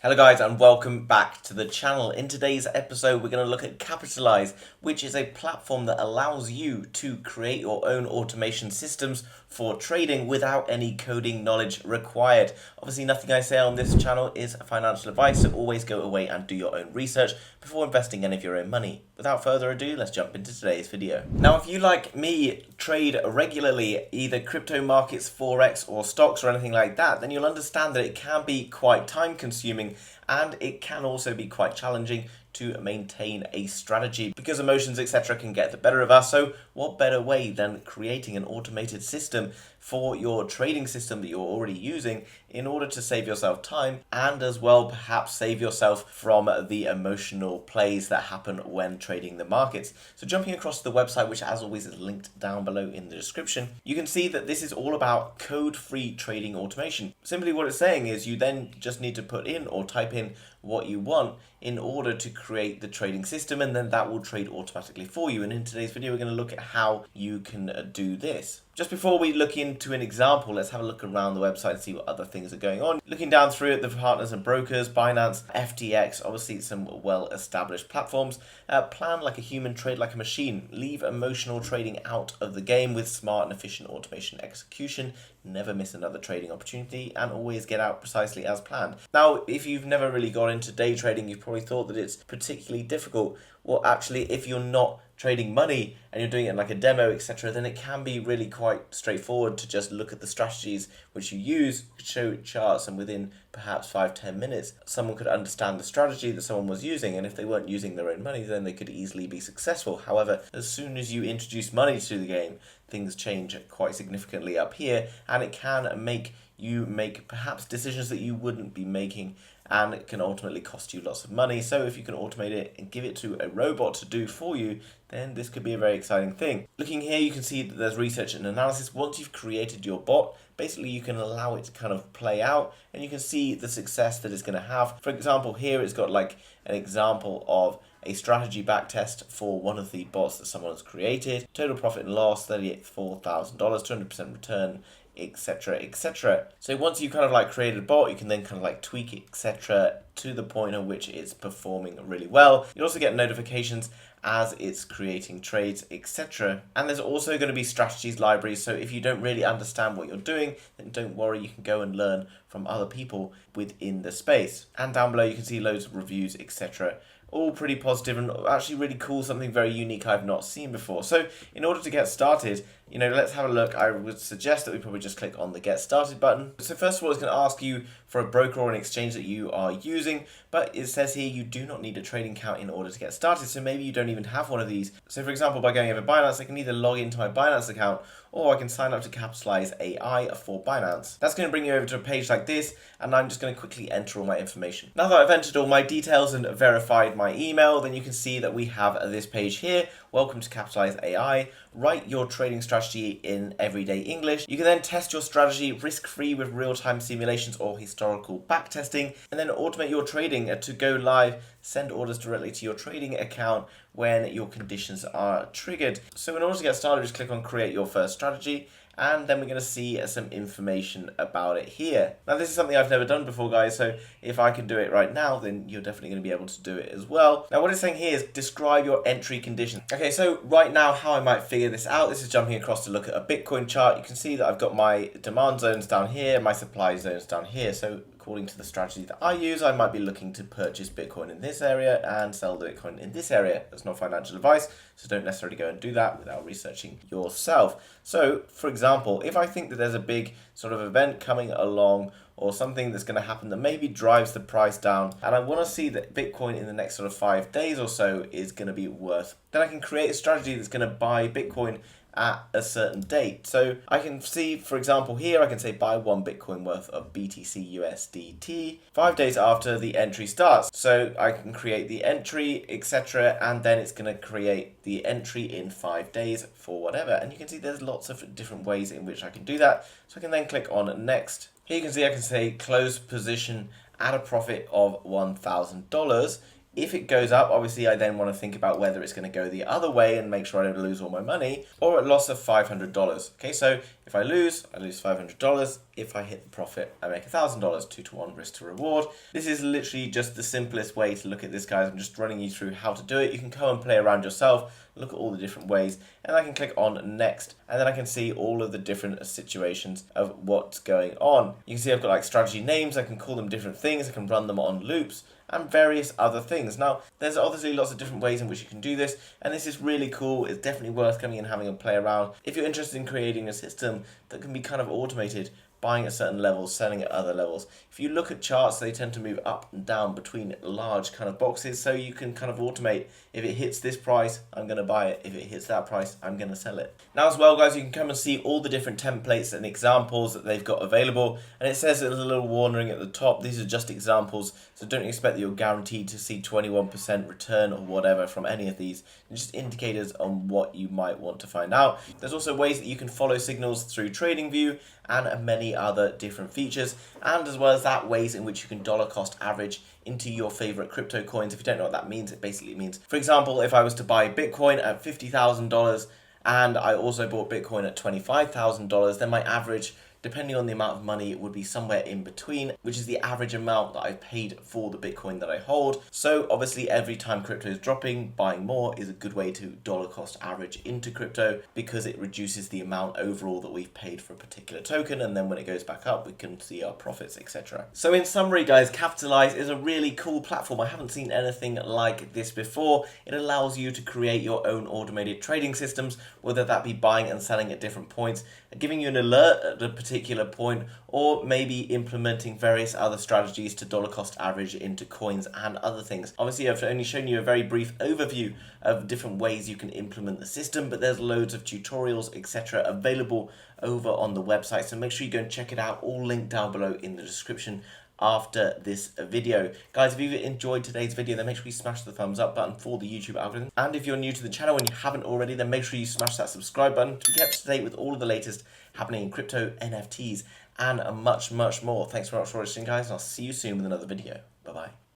Hello guys and welcome back to the channel. In today's episode we're going to look at Capitalise, which is a platform that allows you to create your own automation systems for trading without any coding knowledge required. Obviously nothing I say on this channel is financial advice, so always go away and do your own research before investing any of your own money. Without further ado, let's jump into today's video. Now if you, like me, trade regularly either crypto markets, forex or stocks or anything like that, then you'll understand that it can be quite time consuming and it can also be quite challenging to maintain a strategy because emotions etc can get the better of us. So what better way than creating an automated system for your trading system that you're already using in order to save yourself time and as well perhaps save yourself from the emotional plays that happen when trading the markets. So jumping across to the website, which as always is linked down below in the description, you can see that this is all about code-free trading automation. Simply what it's saying is you then just need to put in or type in what you want in order to create the trading system, and then that will trade automatically for you. And in today's video we're going to look at how you can do this. Just before we look into an example, let's have a look around the website and see what other things are going on. Looking down through it, the partners and brokers, Binance, FTX, obviously some well-established platforms. Plan like a human, trade like a machine. Leave emotional trading out of the game with smart and efficient automation execution. Never miss another trading opportunity and always get out precisely as planned. Now, if you've never really got into day trading, you've probably thought that it's particularly difficult. Well, actually, if you're not trading money and you're doing it like a demo, etc., then it can be really quite straightforward to just look at the strategies which you use, show charts, and within perhaps 5-10 minutes, someone could understand the strategy that someone was using, and if they weren't using their own money, then they could easily be successful. However, as soon as you introduce money to the game, things change quite significantly up here, and it can make you make perhaps decisions that you wouldn't be making, and it can ultimately cost you lots of money. So if you can automate it and give it to a robot to do for you, then this could be a very exciting thing. Looking here, you can see that there's research and analysis. Once you've created your bot, basically you can allow it to kind of play out and you can see the success that it's going to have. For example, here it's got like an example of a strategy backtest for one of the bots that someone has created. Total profit and loss, $34,000, 200% return, etc, etc. So once you kind of like created a bot, you can then kind of like tweak it, etc, to the point at which it's performing really well. You'll also get notifications as it's creating trades, etc. And there's also going to be strategies libraries, so if you don't really understand what you're doing, then don't worry, you can go and learn from other people within the space. And down below you can see loads of reviews, etc. All pretty positive and actually really cool, something very unique I've not seen before. So in order to get started, let's have a look. I would suggest that we probably just click on the Get Started button. So first of all, it's going to ask you for a broker or an exchange that you are using, but it says here you do not need a trading account in order to get started, so maybe you don't even have one of these. So for example, by going over Binance, I can either log into my Binance account or I can sign up to Capitalise.ai for Binance. That's going to bring you over to a page like this, and I'm just going to quickly enter all my information. Now that I've entered all my details and verified my email, then you can see that we have this page here. Welcome to Capitalise.ai. Write your trading strategy in everyday English. You can then test your strategy risk-free with real-time simulations or historical backtesting, and then automate your trading to go live. Send orders directly to your trading account when your conditions are triggered. So in order to get started, just click on Create Your First Strategy, and then we're going to see some information about it here. Now this is something I've never done before, guys, so if I can do it right now, then you're definitely going to be able to do it as well. Now what it's saying here is describe your entry conditions. Okay, so right now how I might figure this out, this is jumping across to look at a Bitcoin chart. You can see that I've got my demand zones down here, my supply zones down here. So according to the strategy that I use, I might be looking to purchase Bitcoin in this area and sell the Bitcoin in this area. That's not financial advice, so don't necessarily go and do that without researching yourself. So, for example, if I think that there's a big sort of event coming along or something that's going to happen that maybe drives the price down, and I want to see that Bitcoin in the next sort of 5 days or so is going to be worth, then I can create a strategy that's going to buy Bitcoin at a certain date. So I can see, for example, here I can say buy 1 Bitcoin worth of BTC USDT 5 days after the entry starts. So I can create the entry, etc., and then it's going to create the entry in 5 days for whatever. And you can see there's lots of different ways in which I can do that. So I can then click on next. Here you can see I can say close position at a profit of $1,000. If it goes up, obviously I then want to think about whether it's going to go the other way and make sure I don't lose all my money, or a loss of $500. Okay, so if If I lose $500. If I hit the profit, I make $1,000, 2-to-1 risk to reward. This is literally just the simplest way to look at this, guys. I'm just running you through how to do it. You can go and play around yourself, look at all the different ways, and I can click on next, and then I can see all of the different situations of what's going on. You can see I've got like strategy names. I can call them different things. I can run them on loops and various other things. Now, there's obviously lots of different ways in which you can do this, and this is really cool. It's definitely worth coming and having a play around. If you're interested in creating a system that can be kind of automated, buying at certain levels, selling at other levels. If you look at charts, they tend to move up and down between large kind of boxes, so you can kind of automate. If it hits this price, I'm going to buy it. If it hits that price, I'm going to sell it. Now as well, guys, you can come and see all the different templates and examples that they've got available, and it says there's a little warning at the top. These are just examples, so don't expect that you're guaranteed to see 21% return or whatever from any of these. They're just indicators on what you might want to find out. There's also ways that you can follow signals through TradingView and many other different features, and as well as that, ways in which you can dollar cost average into your favorite crypto coins. If you don't know what that means, it basically means, for example, if I was to buy Bitcoin at $50,000 and I also bought Bitcoin at $25,000, then my average, depending on the amount of money, it would be somewhere in between, which is the average amount that I've paid for the Bitcoin that I hold. So obviously every time crypto is dropping, buying more is a good way to dollar cost average into crypto, because it reduces the amount overall that we've paid for a particular token, and then when it goes back up, we can see our profits, etc. So in summary, guys, Capitalise is a really cool platform. I haven't seen anything like this before. It allows you to create your own automated trading systems, whether that be buying and selling at different points, giving you an alert at a particular point, or maybe implementing various other strategies to dollar cost average into coins and other things. Obviously, I've only shown you a very brief overview of different ways you can implement the system, but there's loads of tutorials, etc. available over on the website, so make sure you go and check it out, all linked down below in the description after this video. Guys, if you've enjoyed today's video, then make sure you smash the thumbs up button for the YouTube algorithm. And if you're new to the channel and you haven't already, then make sure you smash that subscribe button to get up to date with all of the latest happening in crypto, NFTs, and much, much more. Thanks very much for watching, guys, and I'll see you soon with another video. Bye-bye.